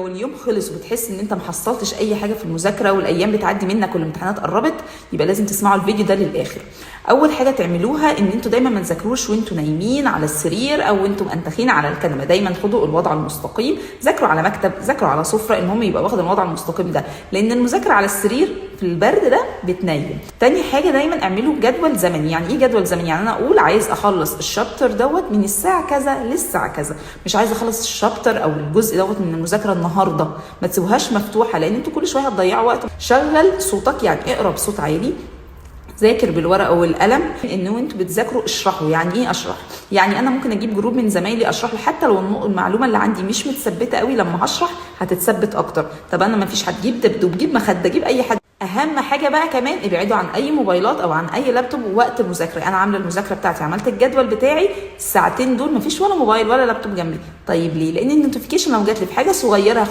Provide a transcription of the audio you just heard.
لو اليوم خلص وبتحس ان انت محصلتش اي حاجه في المذاكره والايام بتعدي منك والامتحانات قربت، يبقى لازم تسمعوا الفيديو ده للاخر. اول حاجه تعملوها ان انتوا دايما ما تذاكروش وانتوا نايمين على السرير او انتوا منتخين على الكنبه، دايما خدوا الوضع المستقيم، ذاكروا على مكتب، ذاكروا على سفره، المهم يبقى واخد الوضع المستقيم ده، لان المذاكره على السرير في البرد ده بتنيم. تاني حاجه دايما اعملوا جدول زمني. يعني ايه جدول زمني؟ يعني انا اقول عايز اخلص الشابتر دوت من الساعه كذا للساعه كذا، مش عايزه اخلص الشابتر او الجزء دوت من المذاكره النهارده. ما تسيبوهاش مفتوحه لان انتوا كل شويه هتضيعوا وقت. شغل صوتك، يعني اقرا بصوت عالي، ذاكر بالورقه والقلم. انه انتوا بتذاكروا اشرحوا. يعني ايه اشرح؟ يعني انا ممكن اجيب جروب من زمايلي اشرح له، حتى لو المعلومه اللي عندي مش متثبته قوي، لما هشرح هتتثبت اكتر. طب انا ما فيش حد، جيب دبدوب، جيب مخده، جيب اي حد. اهم حاجه بقى كمان ابعدوا عن اي موبايلات او عن اي لابتوب وقت المذاكره. انا عامله المذاكره بتاعتي، عملت الجدول بتاعي، الساعتين دول مفيش ولا موبايل ولا لابتوب جنبي. طيب ليه؟ لان النوتيفيكيشن لو جات لي في حاجه صغيره هخش